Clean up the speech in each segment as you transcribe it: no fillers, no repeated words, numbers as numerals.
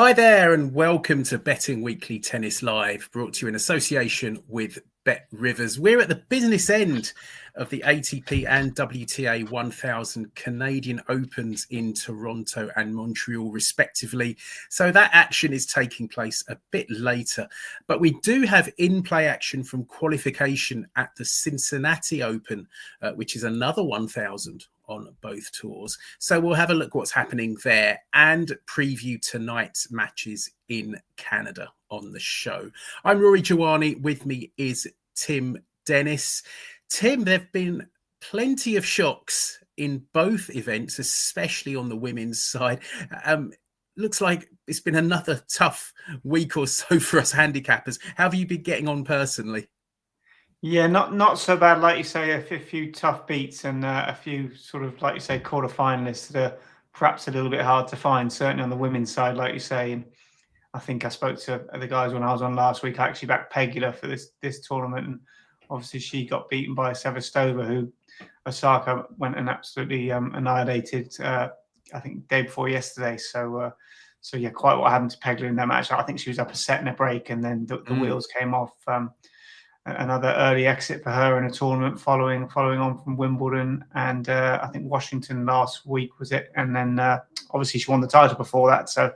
Hi there and welcome to Betting Weekly Tennis Live, brought to you in association with Bet Rivers. We're at the business end of the ATP and WTA 1000 Canadian Opens in Toronto and Montreal, respectively. So that action is taking place a bit later. But we do have in-play action from qualification at the Cincinnati Open, which is another 1000 on both tours. So we'll have a look what's happening there and preview tonight's matches in Canada on the show. I'm Rory Jiwani. With me is Tim Dennis. Tim, there have been plenty of shocks in both events, especially on the women's side. Looks like it's been another tough week or so for us handicappers. How have you been getting on personally? Yeah, not so bad. Like you say, a few tough beats and a few sort of, like you say, quarterfinalists that are perhaps a little bit hard to find, certainly on the women's side, like you say. And I think I spoke to the guys when I was on last week. I actually backed Pegula for this tournament, and obviously she got beaten by Sevastova, who Osaka went and absolutely annihilated. I think day before yesterday. So yeah, quite what happened to Pegula in that match. I think she was up a set and a break, and then the wheels came off. Another early exit for her in a tournament following on from Wimbledon and I think Washington last week was it, and then obviously she won the title before that. So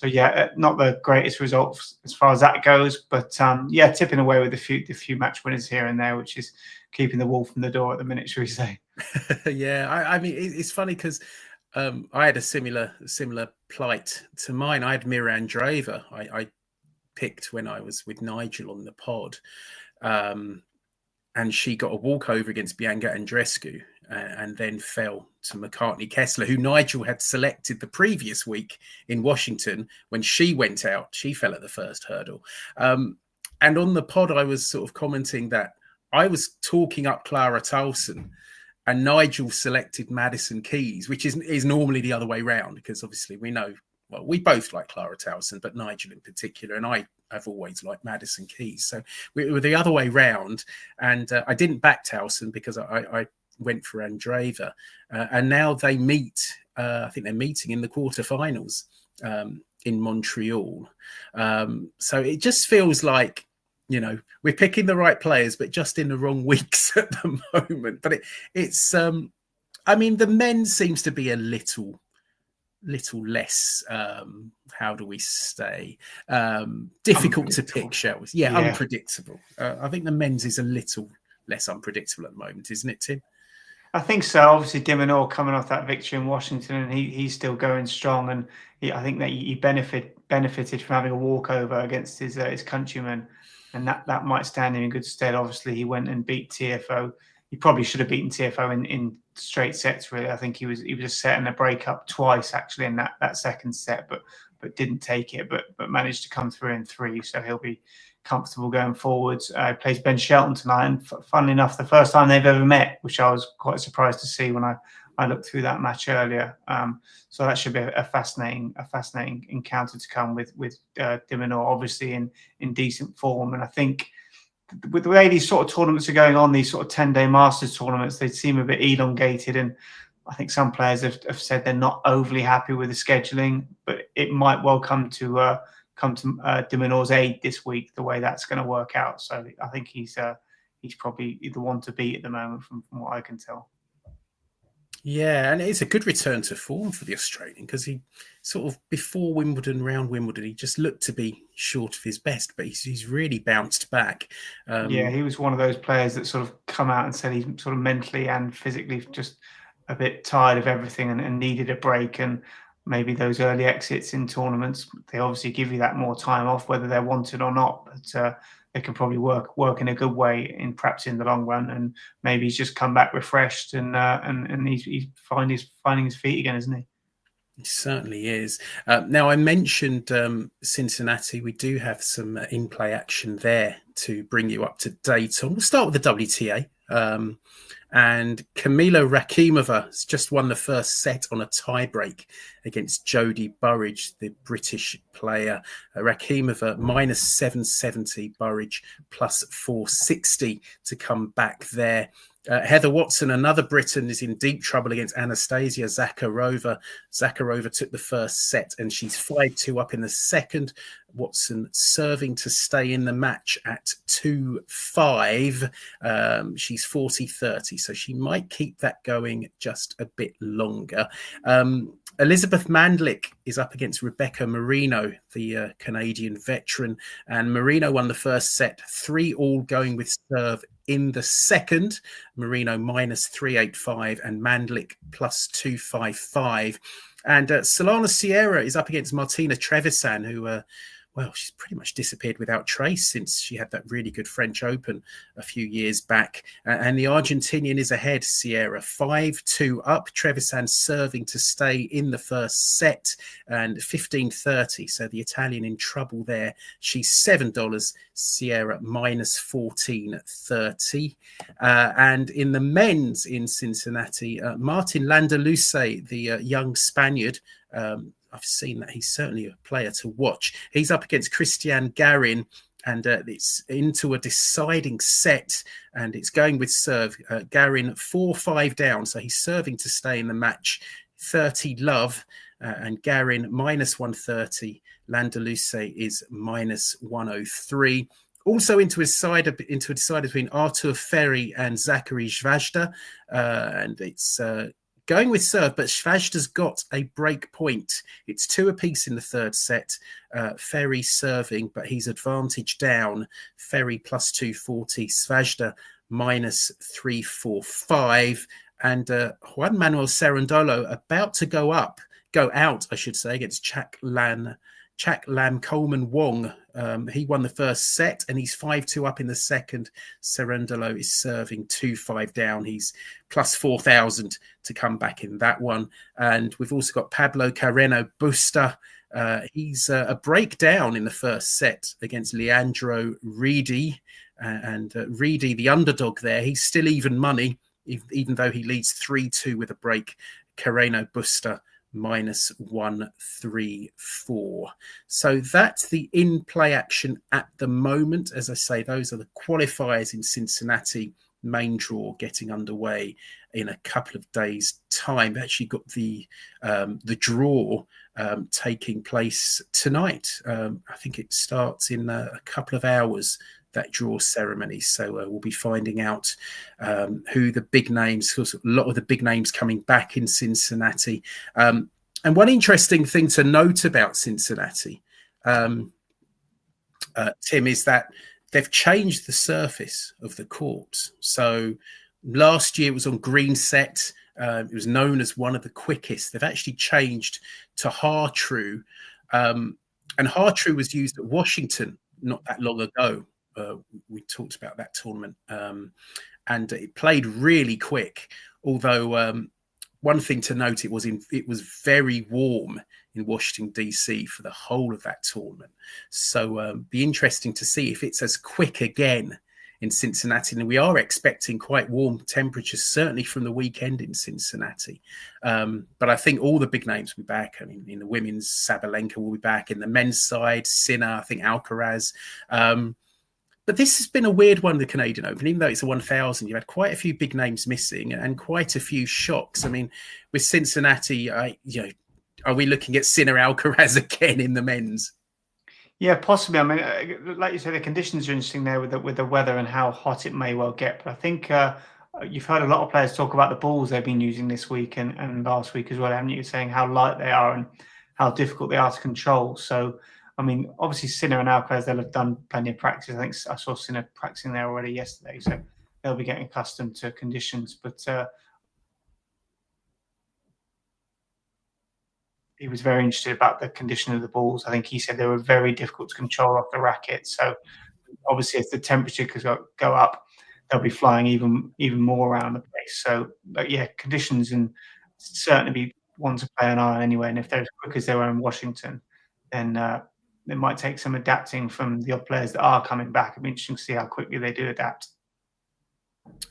yeah, not the greatest results as far as that goes, but yeah, tipping away with the few match winners here and there, which is keeping the wolf from the door at the minute, shall we say? Yeah, I mean it's funny because I had a similar plight to mine. I had Mira Andreeva. I picked when I was with Nigel on the pod. And she got a walkover against Bianca Andreescu and then fell to McCartney Kessler, who Nigel had selected the previous week in Washington. When she went out, she fell at the first hurdle. And on the pod, I was sort of commenting that I was talking up Clara Tauson and Nigel selected Madison Keys, which is normally the other way around, because obviously we know, well, we both like Clara Tauson, but Nigel in particular, and I've always liked Madison Keys. So we were the other way round, and I didn't back Tauson because I went for Andreeva. And now they meet, I think they're meeting in the quarterfinals in Montreal. So it just feels like, you know, we're picking the right players, but just in the wrong weeks at the moment. But it's I mean, the men seems to be a little less how do we say difficult to pick, shall we? Yeah, unpredictable. I think the men's is a little less unpredictable at the moment, isn't it, Tim? I think so. Obviously, Minaur coming off that victory in Washington, and he's still going strong, and I think that he benefited from having a walkover against his countryman, and that might stand him in good stead. Obviously, he went and beat TFO. He probably should have beaten TFO in straight sets, really. I think he was a set and a break up twice actually in that second set, but didn't take it, but managed to come through in three. So he'll be comfortable going forwards. Plays Ben Shelton tonight, and funnily enough, the first time they've ever met, which I was quite surprised to see when I looked through that match earlier. So that should be a fascinating encounter to come with de Minaur, obviously in decent form. And I think with the way these sort of tournaments are going on, these sort of 10-day Masters tournaments, they seem a bit elongated, and I think some players have said they're not overly happy with the scheduling, but it might well come to de Minaur's aid this week, the way that's going to work out. So I think he's probably the one to beat at the moment from what I can tell. Yeah, and it's a good return to form for the Australian, because he sort of, before Wimbledon, round Wimbledon, he just looked to be short of his best, but he's really bounced back. Yeah, he was one of those players that sort of come out and said he's sort of mentally and physically just a bit tired of everything and needed a break. And maybe those early exits in tournaments, they obviously give you that more time off, whether they're wanted or not. But they can probably work in a good way perhaps in the long run. And maybe he's just come back refreshed and he's finding his feet again, isn't he? He certainly is. Now, I mentioned Cincinnati. We do have some in-play action there to bring you up to date on. We'll start with the WTA. And Kamila Rakimova has just won the first set on a tiebreak against Jodie Burrage, the British player. Rakimova minus 770, Burrage plus 460 to come back there. Heather Watson, another Briton, is in deep trouble against Anastasia Zakharova. Zakharova took the first set and she's 5-2 up in the second. Watson serving to stay in the match at 2-5. She's 40-30, so she might keep that going just a bit longer. Elizabeth Mandlik is up against Rebecca Marino, the Canadian veteran, and Marino won the first set 3-all going with serve in the second. Marino -385 and Mandlik +255. And Solana Sierra is up against Martina Trevisan, who she's pretty much disappeared without trace since she had that really good French Open a few years back. And the Argentinian is ahead, Sierra, 5-2 up. Trevisan serving to stay in the first set and 15-30. So the Italian in trouble there. She's $7, Sierra -14.30. And in the men's in Cincinnati, Martin Landaluce, the young Spaniard, I've seen that he's certainly a player to watch. He's up against Christian Garin, and it's into a deciding set, and it's going with serve. Garin 4-5 down, so he's serving to stay in the match. 30 love, and Garin -130. Landaluce is -103. Also into a decider between Artur Ferry and Zachary Zvajda, and it's going with serve, but Svajda's got a break point. It's 2 apiece in the third set. Ferry serving, but he's advantage down. Ferry +240, Svajda -345. And Juan Manuel Cerundolo about to go out, against Chak Lam Coleman Wong. He won the first set and he's 5-2 up in the second. Cerundolo is serving 2-5 down. He's +4,000 to come back in that one. And we've also got Pablo Carreno Busta. He's a breakdown in the first set against Leandro Reedy. And Reedy, the underdog there, he's still even money, even though he leads 3-2 with a break. Carreno Busta -134. So that's the in-play action at the moment. As I say, those are the qualifiers in Cincinnati. Main draw getting underway in a couple of days' time. They've actually got the draw taking place tonight. I think it starts in a couple of hours, that draw ceremony. So we'll be finding out who the big names, because a lot of the big names coming back in Cincinnati. And one interesting thing to note about Cincinnati, Tim, is that they've changed the surface of the court. So last year it was on green set. It was known as one of the quickest. They've actually changed to Hartrue. And Hartrue was used at Washington not that long ago. We talked about that tournament. And it played really quick. Although one thing to note, it was very warm in Washington, D.C. for the whole of that tournament. So be interesting to see if it's as quick again in Cincinnati. And we are expecting quite warm temperatures, certainly from the weekend in Cincinnati. But I think all the big names will be back. I mean, in the women's, Sabalenka will be back. In the men's side, Sinner, I think Alcaraz. But this has been a weird one, the Canadian Open. Even though it's a 1,000, you've had quite a few big names missing and quite a few shocks. I mean, with Cincinnati, are we looking at Sinner Alcaraz again in the men's? Yeah, possibly. I mean, like you say, the conditions are interesting there with the weather and how hot it may well get. But I think you've heard a lot of players talk about the balls they've been using this week and last week as well, haven't you? Saying how light they are and how difficult they are to control. So, I mean, obviously Sinner and Alcaraz, they'll have done plenty of practice. I think I saw Sinner practicing there already yesterday, so they'll be getting accustomed to conditions. But he was very interested about the condition of the balls. I think he said they were very difficult to control off the racket. So obviously, if the temperature could go up, they'll be flying even more around the place. So, but yeah, conditions and certainly be one to play an eye on anyway. And if they're as quick as they were in Washington, then it might take some adapting from the players that are coming back. It'll be interesting to see how quickly they do adapt.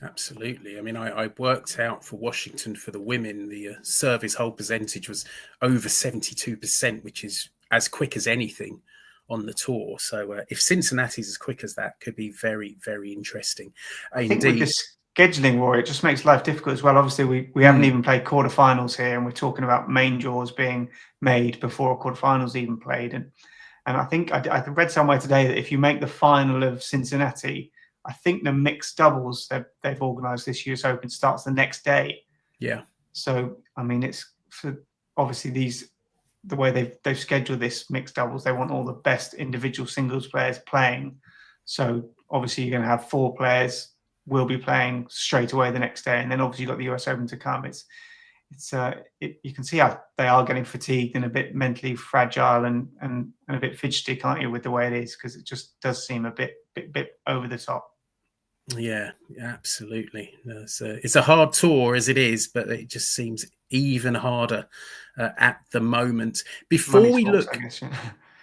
Absolutely. I mean, I worked out for Washington for the women, the service hold percentage was over 72%, which is as quick as anything on the tour. So if Cincinnati's as quick as that, could be very, very interesting. I think with scheduling, Rory, it just makes life difficult as well. Obviously, we haven't even played quarterfinals here, and we're talking about main draws being made before quarterfinals even played. And I think I read somewhere today that if you make the final of Cincinnati, I think the mixed doubles that they've organised this US Open starts the next day. Yeah. So I mean, it's obviously the way they've scheduled this mixed doubles. They want all the best individual singles players playing. So obviously, you're going to have 4 players will be playing straight away the next day, and then obviously you've got the US Open to come. You can see how they are getting fatigued and a bit mentally fragile and a bit fidgety, can't you, with the way it is, because it just does seem a bit over the top. Yeah, absolutely. It's a hard tour as it is, but it just seems even harder at the moment. Before we look, I guess, yeah.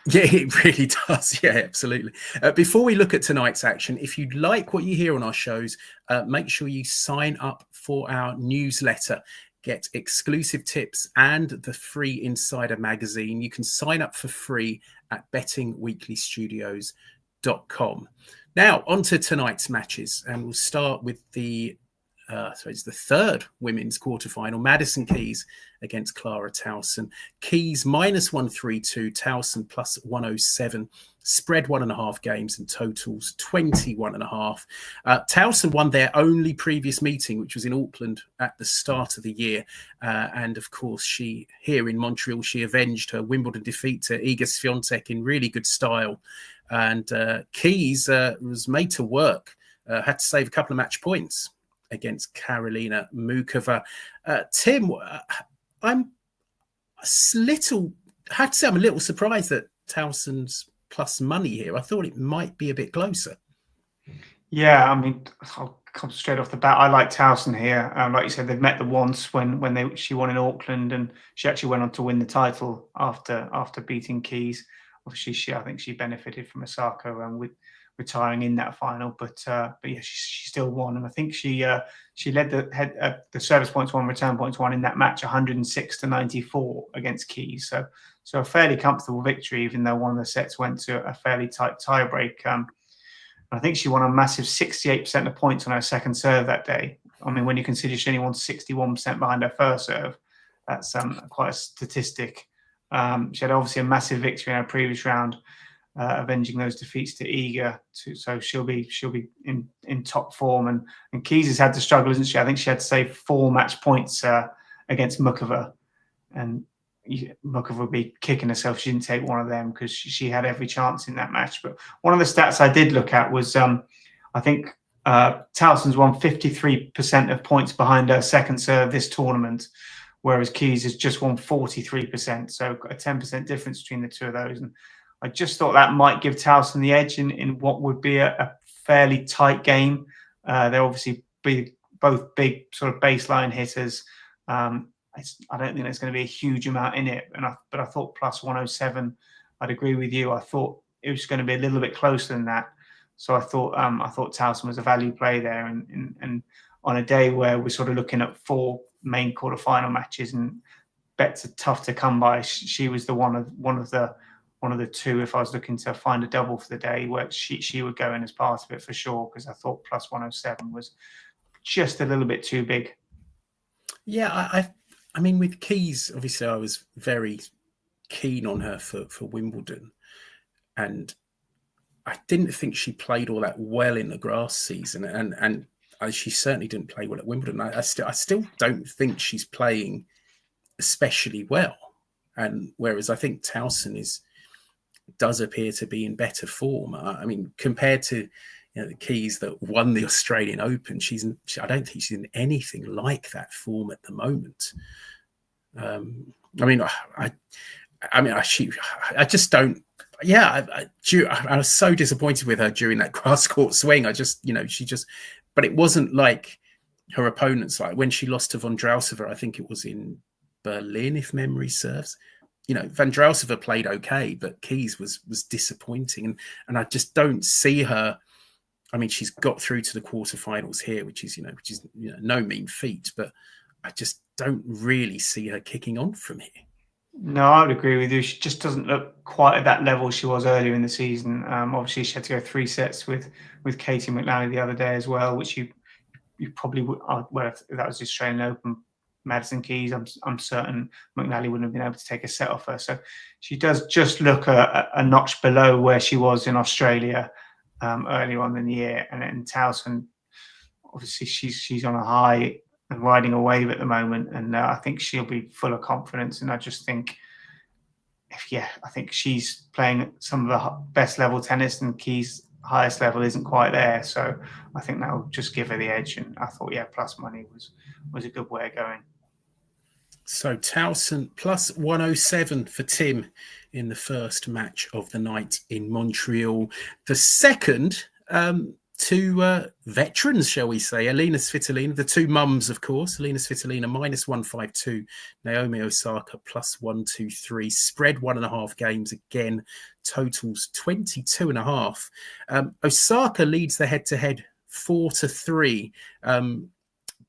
Yeah, it really does. Yeah, absolutely. Before we look at tonight's action, if you like what you hear on our shows, make sure you sign up for our newsletter. Get exclusive tips and the free Insider magazine. You can sign up for free at bettingweeklystudios.com. Now, on to tonight's matches, and we'll start with the third women's quarterfinal. Madison Keys against Clara Tauson. Keys -132, Tauson +107. Spread 1.5 games and totals 21.5. Tauson won their only previous meeting, which was in Auckland at the start of the year. And of course, here in Montreal, she avenged her Wimbledon defeat to Iga Swiatek in really good style. And Keys was made to work, had to save a couple of match points against Karolina Muchova. Tim, I'm a little surprised that Tauson's plus money here. I thought it might be a bit closer. Yeah, I mean, I'll come straight off the bat. I like Tauson here. Like you said, they've met once when she won in Auckland, and she actually went on to win the title after beating Keys. Obviously, I think she benefited from Osaka with retiring in that final, but yeah, she still won, and I think she led the service points won, return points won in that match, 106-94 against Keys. So a fairly comfortable victory, even though one of the sets went to a fairly tight tiebreak. I think she won a massive 68% of points on her second serve that day. I mean, when you consider she only won 61% behind her first serve, that's quite a statistic. She had obviously a massive victory in her previous round, avenging those defeats to Iga. So she'll be in top form. And Keys has had to struggle, isn't she? I think she had to save 4 match points against Muchova, and Muchova would be kicking herself she didn't take one of them, because she had every chance in that match. But one of the stats I did look at was I think Tauson's won 53% of points behind her second serve this tournament, whereas Keys has just won 43%. So a 10% difference between the two of those. And I just thought that might give Tauson the edge in what would be a fairly tight game. They're obviously both big sort of baseline hitters. I don't think there's going to be a huge amount in it. But I thought plus 107, I'd agree with you. I thought it was going to be a little bit closer than that. So I thought Tauson was a value play there. And on a day where we're sort of looking at 4 main quarterfinal matches and bets are tough to come by, she was the one of the 2, if I was looking to find a double for the day, where she would go in as part of it for sure, because I thought plus 107 was just a little bit too big. Yeah, I mean, with Keys, obviously I was very keen on her for Wimbledon, and I didn't think she played all that well in the grass season, and she certainly didn't play well at Wimbledon. I still don't think she's playing especially well, and whereas I think Tauson does appear to be in better form. I mean, compared to the Keys that won the Australian Open, I don't think she's in anything like that form at the moment. I just don't. Yeah, I was so disappointed with her during that grass court swing. But it wasn't like her opponents. Like when she lost to Vondrausova, I think it was in Berlin, if memory serves. Vondrausova played okay, but Keys was disappointing, and I just don't see her. I mean, she's got through to the quarterfinals here, which is no mean feat, but I just don't really see her kicking on from here. No, I would agree with you. She just doesn't look quite at that level she was earlier in the season. Obviously, she had to go 3 sets with Katie McLally the other day as well, which you you probably would. Well, if that was the Australian Open, Madison Keys, I'm certain McNally wouldn't have been able to take a set off her. So she does just look a notch below where she was in Australia earlier on in the year. And then Tauson, obviously, she's on a high and riding a wave at the moment, and I think she'll be full of confidence. And I just think, I think she's playing some of the best level tennis, and Keys' highest level isn't quite there. So I think that will just give her the edge. And I thought, plus money was a good way of going. So Tauson plus 107 for Tim in the first match of the night in Montreal. The second, two veterans, shall we say, Elina Svitolina, the two mums, of course. Elina Svitolina minus 152, Naomi Osaka plus 123. Spread 1.5 games again, totals 22.5. Osaka leads the head-to-head 4-3.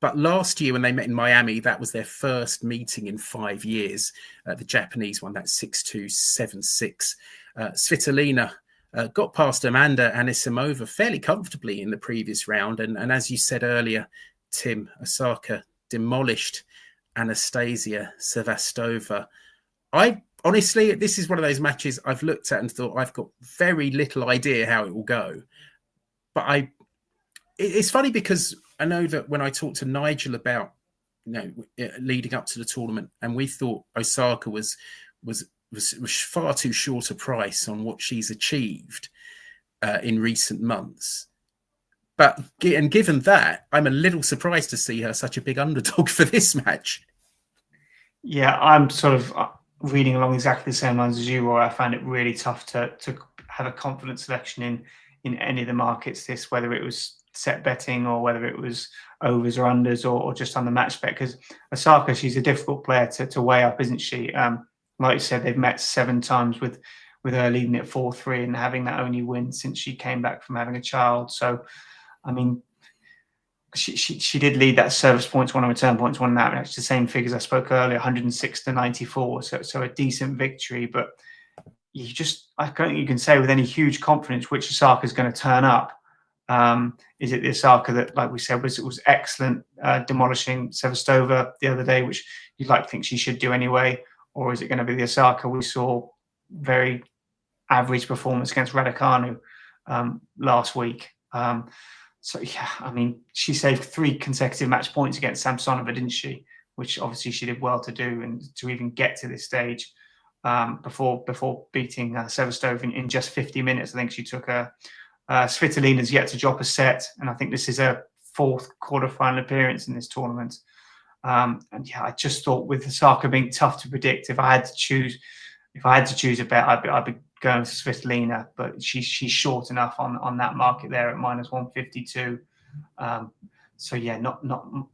But last year when they met in Miami, that was their first meeting in 5 years. The Japanese won that 6-2, 7-6. Svitolina got past Amanda Anisimova fairly comfortably in the previous round. And as you said earlier, Tim, Osaka demolished Anastasia Sevastova. Honestly, this is one of those matches I've looked at and thought I've got very little idea how it will go. But it's funny because I know that when I talked to Nigel about, leading up to the tournament, and we thought Osaka was far too short a price on what she's achieved in recent months. And given that, I'm a little surprised to see her such a big underdog for this match. Yeah, I'm sort of reading along exactly the same lines as you, Roy. I found it really tough to have a confident selection in any of the markets, whether it was set betting or whether it was overs or unders or just on the match bet. Because Osaka, she's a difficult player to weigh up, isn't she? Like you said, they've met 7 times with her leading at 4-3 and having that only win since she came back from having a child. So, I mean, she did lead that service points one and return points one. That it's the same figures I spoke earlier, 106-94. So a decent victory, but I don't think you can say with any huge confidence which Osaka is going to turn up. Is it the Osaka that, like we said, was excellent, demolishing Sevastova the other day, which you'd like to think she should do anyway? Or is it going to be the Osaka we saw very average performance against Raducanu last week? She saved 3 consecutive match points against Samsonova, didn't she? Which obviously she did well to do and to even get to this stage before beating Sevastova in just 50 minutes. I think she took her. Svitolina's yet to drop a set, and I think this is her 4th quarterfinal appearance in this tournament. I just thought with Osaka being tough to predict, if I had to choose a bet, I'd be going to Svitolina, but she's short enough on that market there at minus 152. Not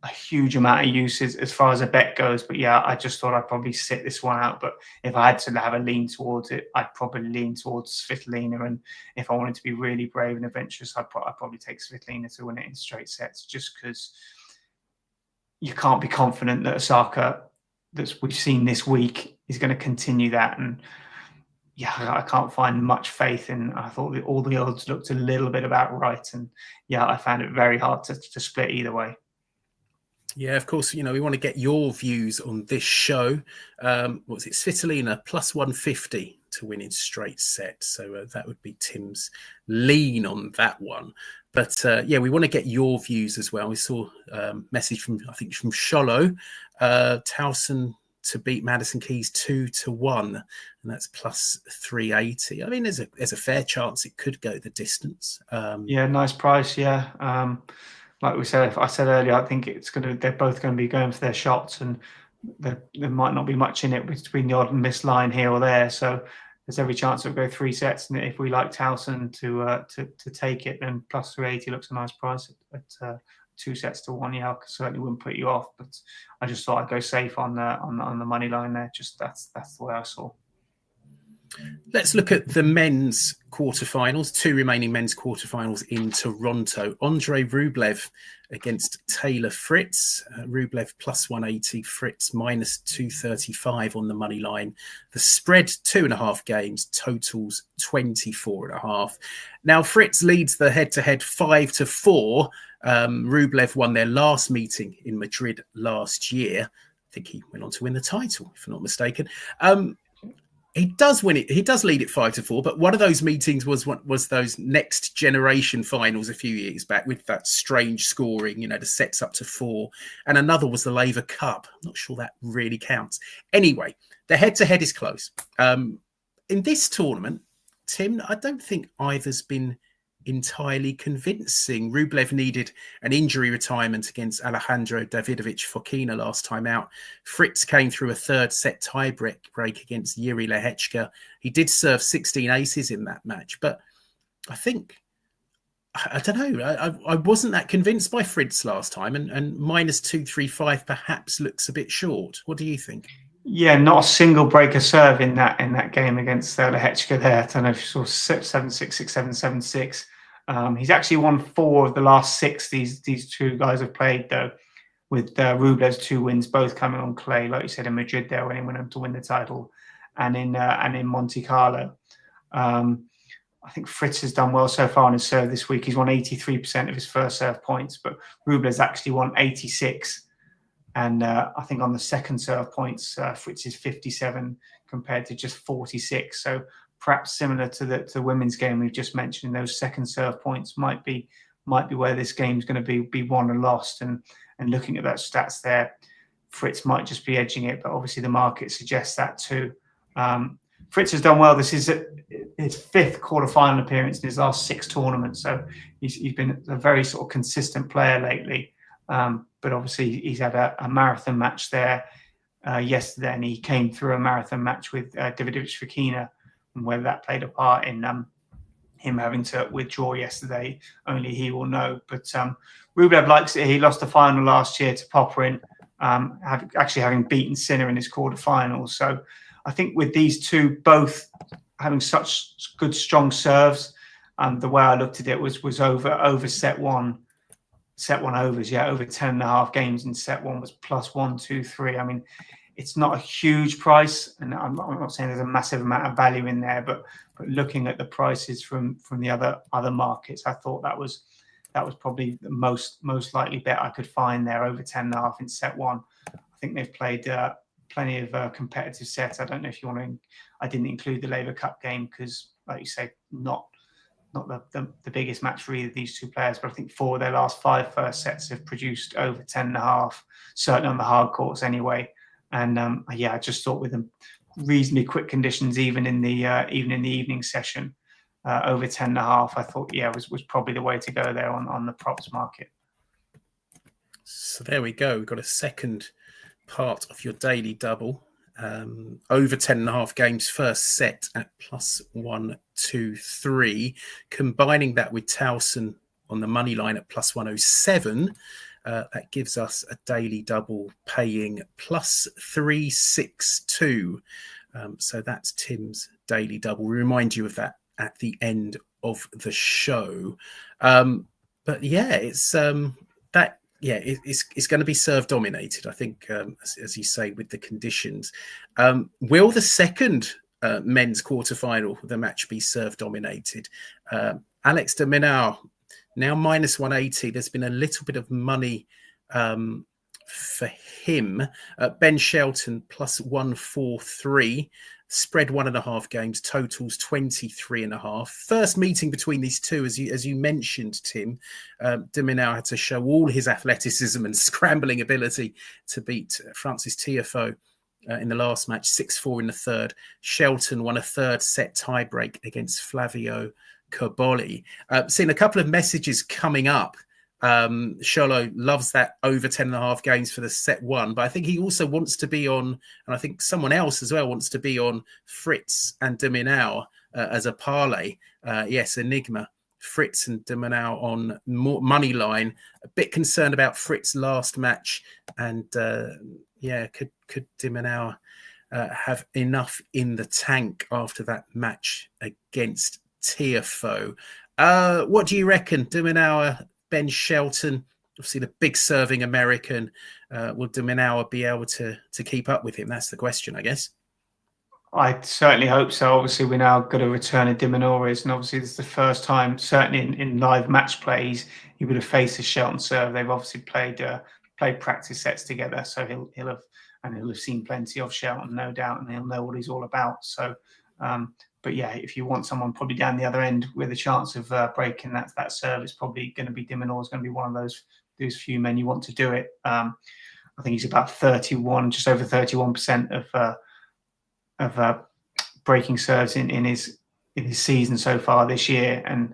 a huge amount of use as far as a bet goes. But I just thought I'd probably sit this one out. But if I had to have a lean towards it, I'd probably lean towards Svitolina. And if I wanted to be really brave and adventurous, I'd probably take Svitolina to win it in straight sets, just because you can't be confident that Osaka, that we've seen this week, is going to continue that. And I can't find much faith in. I thought all the odds looked a little bit about right, and I found it very hard to split either way. Yeah, of course, we want to get your views on this show. What's it? Svitolina plus 150 to win in straight set. So that would be Tim's lean on that one. But we want to get your views as well. We saw a message from Sholo, Tauson to beat Madison Keys 2-1, and that's plus 380. I mean, there's a fair chance it could go the distance. Nice price. Like we said, I said earlier, I think they're both going to be going for their shots, and there might not be much in it between the odd and missed line here or there. So there's every chance it'll go 3 sets. And if we like Tauson to take it, then plus 380 looks a nice price at 2 sets to 1. I certainly wouldn't put you off, but I just thought I'd go safe on the money line there. Just that's the way I saw. Let's look at the men's quarterfinals, 2 remaining men's quarterfinals in Toronto. Andrey Rublev against Taylor Fritz. Rublev plus 180, Fritz minus 235 on the money line. The spread, 2.5 games, totals 24.5. Now, Fritz leads the head-to-head 5-4. Rublev won their last meeting in Madrid last year. I think he went on to win the title, if I'm not mistaken. He does win it. He does lead it 5-4. But one of those meetings was those next generation finals a few years back with that strange scoring, the sets up to 4. And another was the Laver Cup. I'm not sure that really counts. Anyway, the head-to-head is close. In this tournament, Tim, I don't think either's been entirely convincing. Rublev needed an injury retirement against Alejandro Davidovich Fokina last time out. Fritz came through a 3rd set tie break against Yuri Lehechka. He did serve 16 aces in that match, but I think, I don't know, I wasn't that convinced by Fritz last time, and minus 235 perhaps looks a bit short. What do you think? Yeah, not a single breaker serve in that game against Lehechka there. I don't know if you saw 7-6, 6-7, 7-6. He's actually won 4 of the last 6 these two guys have played, though, with Rublev's 2 wins, both coming on clay, like you said, in Madrid there when he went on to win the title, and in Monte Carlo. I think Fritz has done well so far on his serve this week. He's won 83% of his first serve points, but Rublev's actually won 86. And I think on the second serve points, Fritz is 57 compared to just 46. So perhaps similar to the women's game we've just mentioned, those second serve points might be where this game's going to be won and lost. And looking at those stats there, Fritz might just be edging it, but obviously the market suggests that too. Fritz has done well. This is his 5th quarterfinal appearance in his last 6 tournaments. So he's been a very sort of consistent player lately. But obviously he's had a marathon match there yesterday, and he came through a marathon match with Davidovich Fokina, and whether that played a part in him having to withdraw yesterday, only he will know. But Rublev likes it. He lost the final last year to Popperin, actually having beaten Sinner in his quarterfinals. So I think with these two both having such good, strong serves, the way I looked at it was over set one. Set one overs, over 10.5 games in set one was plus 123. I mean, it's not a huge price, and I'm not saying there's a massive amount of value in there, but looking at the prices from the other markets, I thought that was probably the most likely bet I could find there, over 10.5 in set one. I think they've played plenty of competitive sets. I don't know if you want to. I didn't include the Laver Cup game because, like you say, not the biggest match for either of these 2 players, but I think 4 of their last 5 first sets have produced over 10.5, certainly on the hard courts anyway. And I just thought with them reasonably quick conditions, even in the evening session, over 10.5, I thought was probably the way to go there on the props market. So there we go. We've got a second part of your daily double. Over 10.5 games first set at plus 123, combining that with Tauson on the money line at plus 107, that gives us a daily double paying plus 362. So that's Tim's daily double. We remind you of that at the end of the show. But yeah, it's that. Yeah, it's going to be serve dominated, I think, as you say, with the conditions. Will the second men's quarterfinal, the match, be serve dominated? Alex de Minaur, now minus 180. There's been a little bit of money for him. Ben Shelton plus 143. Spread 1.5 games, totals 23.5. First meeting between these two, as you mentioned, Tim, de Minaur had to show all his athleticism and scrambling ability to beat Francis Tiafoe in the last match, 6-4 in the third. Shelton won a 3rd set tiebreak against Flavio Cobolli. Seeing a couple of messages coming up. Sholo loves that over 10.5 games for the set one, but I think he also wants to be on, and I think someone else as well wants to be on Fritz and de Minaur as a parlay. Yes, Enigma, Fritz and de Minaur on money line. A bit concerned about Fritz's last match, and could de Minaur have enough in the tank after that match against Tiafoe. What do you reckon? De Minaur, Ben Shelton, obviously the big serving American. Will De Minaur be able to keep up with him? That's the question, I guess. I certainly hope so. Obviously, we're now going to return a De Minaur, and obviously this is the first time, certainly in live match plays, he would have faced a Shelton serve. They've obviously played practice sets together, so he'll have seen plenty of Shelton, no doubt, and he'll know what he's all about. So, but yeah, if you want someone probably down the other end with a chance of breaking that serve, it's probably going to be De Minaur. Is going to be one of those few men you want to do it. I think he's about 31, just over 31% of breaking serves in his season so far this year, and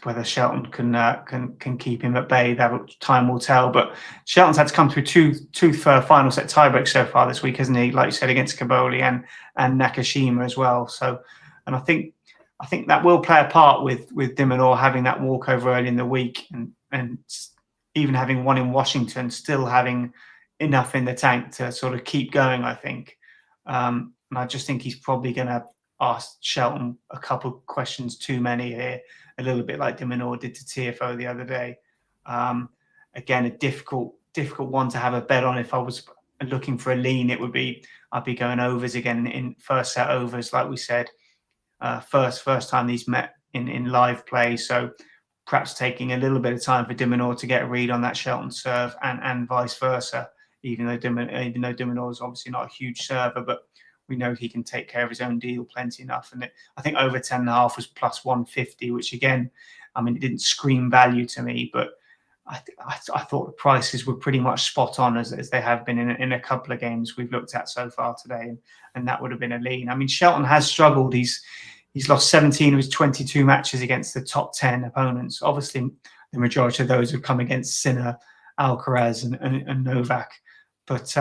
whether Shelton can keep him at bay, time will tell. But Shelton's had to come through two final set tiebreaks so far this week, hasn't he? Like you said, against Kaboli and Nakashima as well. So, and I think that will play a part with De Minaur having that walkover early in the week, and even having one in Washington, still having enough in the tank to sort of keep going, I think. And I just think he's probably going to ask Shelton a couple of questions too many here, a little bit like De Minaur did to Tiafoe the other day. Again, a difficult one to have a bet on. If I was looking for a lean, I'd be going overs again in first set overs, like we said. First time these met in live play, so perhaps taking a little bit of time for De Minaur to get a read on that Shelton serve, and vice versa. Even though De Minaur is obviously not a huge server, but we know he can take care of his own deal plenty enough. And I think over 10.5 was plus 150, which again, I mean, it didn't scream value to me, but I thought the prices were pretty much spot on as they have been in a couple of games we've looked at so far today, and that would have been a lean. I mean, Shelton has struggled. He's lost 17 of his 22 matches against the top 10 opponents. Obviously, the majority of those have come against Sinner, Alcaraz, and Novak. But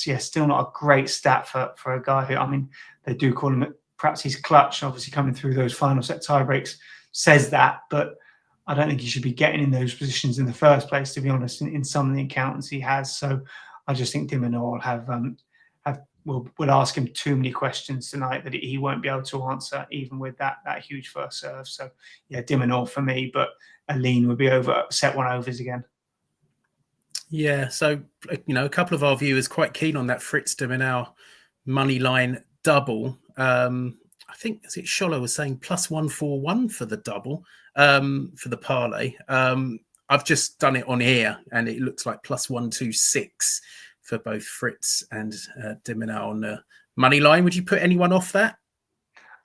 yeah, still not a great stat for a guy who, I mean, they do call him, perhaps he's clutch, obviously coming through those final set tiebreaks says that, but I don't think he should be getting in those positions in the first place, to be honest, in some of the encounters he has. So I just think De Minaur will ask him too many questions tonight that he won't be able to answer, even with that huge first serve. So yeah, De Minaur for me, but a lean would be over, set one overs again. Yeah, so, a couple of our viewers quite keen on that Fritz De Minaur money line double. I think, is it Scholler was saying plus 141 for the double, for the parlay. I've just done it on here, and it looks like plus 126 for both Fritz and De Minaur on the money line. Would you put anyone off that?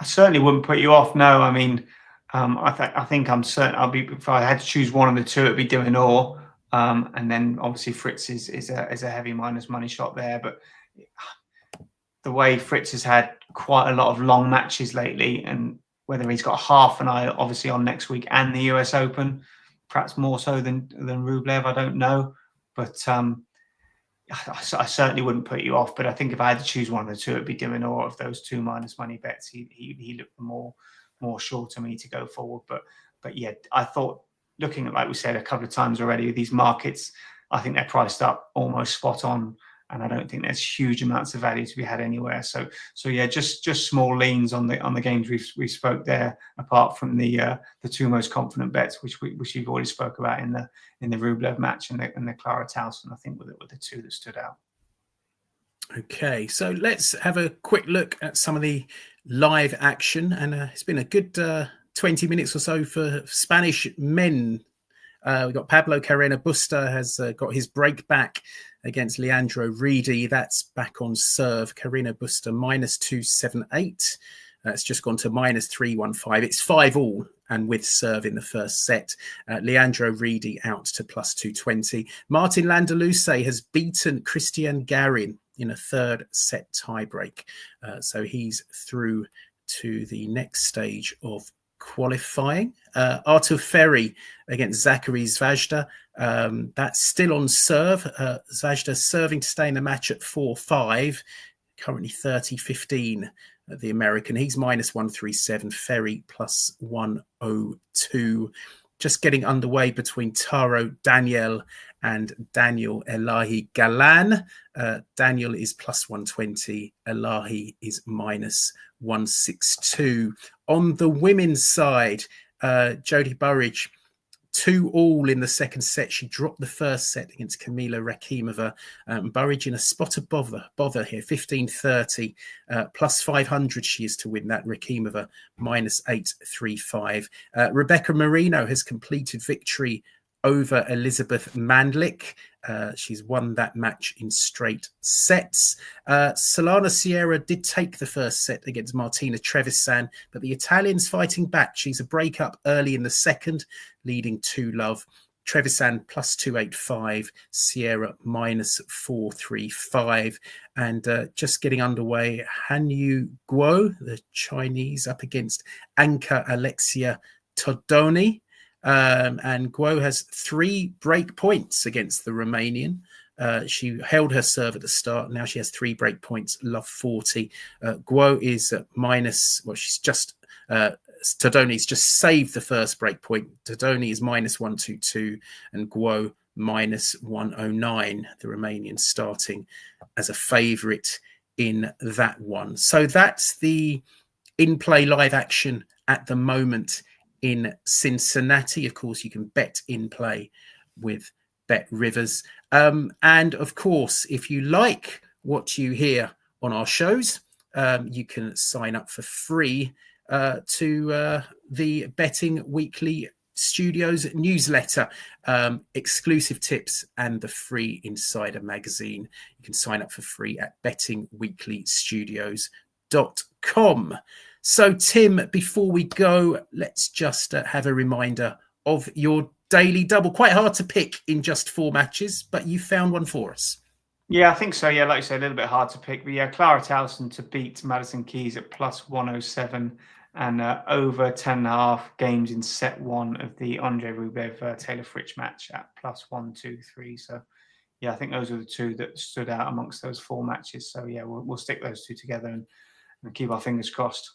I certainly wouldn't put you off. No, I mean, I think I'm certain if I had to choose one of the two, it'd be De Minaur. And then obviously Fritz is a heavy minus money shot there. But the way Fritz has had quite a lot of long matches lately, and whether he's got half an eye obviously on next week and the US Open, perhaps more so than Rublev, I don't know. But I certainly wouldn't put you off. But I think if I had to choose one of the two, it'd be De Minaur. Of those two minus money bets, he looked more sure to me to go forward. But yeah, I thought, looking at, like we said a couple of times already, these markets, I think they're priced up almost spot on, and I don't think there's huge amounts of value to be had anywhere. So yeah, just small leans on the games we spoke there, apart from the two most confident bets, which you've already spoke about in the Rublev match and the Clara Tauson. I think were the two that stood out. Okay, so let's have a quick look at some of the live action, and it's been a good 20 minutes or so for Spanish men. We've got Pablo Carrera Busta has got his break back against Leandro Reedy. That's back on serve. Carrera Busta minus 278. It's just gone to minus 315. It's 5-all and with serve in the first set. Leandro Reedy out to plus 220. Martin Landaluce has beaten Christian Garin in a third set tiebreak. So he's through to the next stage of qualifying. Artur Ferry against Zachary Zvajda. That's still on serve. Zvajda serving to stay in the match at 4-5. Currently 30-15. The American. He's minus 137. Ferry plus 102. Just getting underway between Taro Daniel and Daniel Elahi Galan. Daniel is plus 120. Elahi is minus 162. On the women's side, Jodie Burridge, 2-2 in the second set. She dropped the first set against Kamila Rakimova. Burridge in a spot of bother here, 1530, plus 500 she is to win that. Rakimova minus 835. Rebecca Marino has completed victory over Elizabeth Mandlik. She's won that match in straight sets. Solana Sierra did take the first set against Martina Trevisan, but the Italian's fighting back. She's a break-up early in the second, leading 2-love. Trevisan plus 285, Sierra minus 435. And just getting underway, Hanyu Guo, the Chinese, up against Anka Alexia Todoni. And Guo has 3 break points against the Romanian. She held her serve at the start. Now she has 3 break points, love 40. Guo is minus, well, she's just, Todoni's just saved the first break point. Todoni is minus 122 and Guo minus 109. The Romanian starting as a favourite in that one. So that's the in-play live action at the moment in Cincinnati. Of course, you can bet in play with Bet Rivers. And of course, if you like what you hear on our shows, you can sign up for free to the Betting Weekly Studios newsletter, exclusive tips and the free Insider magazine. You can sign up for free at bettingweeklystudios.com. So, Tim, before we go, let's just have a reminder of your daily double. Quite hard to pick in just 4 matches, but you found one for us. Yeah, I think so. Yeah, like you said, a little bit hard to pick. But yeah, Clara Tauson to beat Madison Keys at plus 107 and over 10.5 games in set 1 of the Andrey Rublev Taylor Fritz match at plus 123. So, yeah, I think those are the 2 that stood out amongst those 4 matches. So, yeah, we'll stick those 2 together and keep our fingers crossed.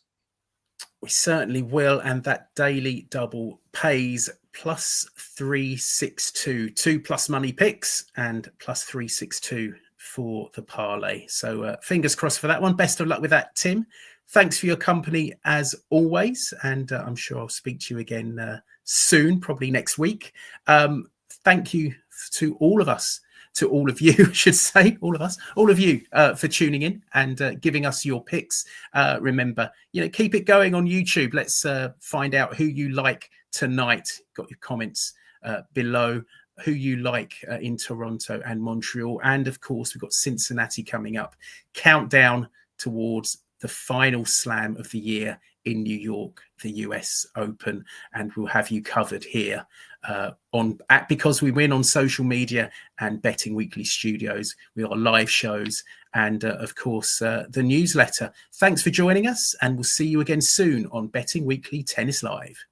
We certainly will. And that daily double pays plus 362, 2 plus money picks and plus 362 for the parlay. So fingers crossed for that one. Best of luck with that, Tim. Thanks for your company as always. And I'm sure I'll speak to you again soon, probably next week. Thank you to all of us. To all of you, I should say, all of you for tuning in and giving us your picks. Remember, keep it going on YouTube. Let's find out who you like tonight. Got your comments below, who you like in Toronto and Montreal. And of course, we've got Cincinnati coming up. Countdown towards the final slam of the year in New York, the US Open, and we'll have you covered here Because We Win on social media and Betting Weekly Studios. We are live shows and, of course, the newsletter. Thanks for joining us, and we'll see you again soon on Betting Weekly Tennis Live.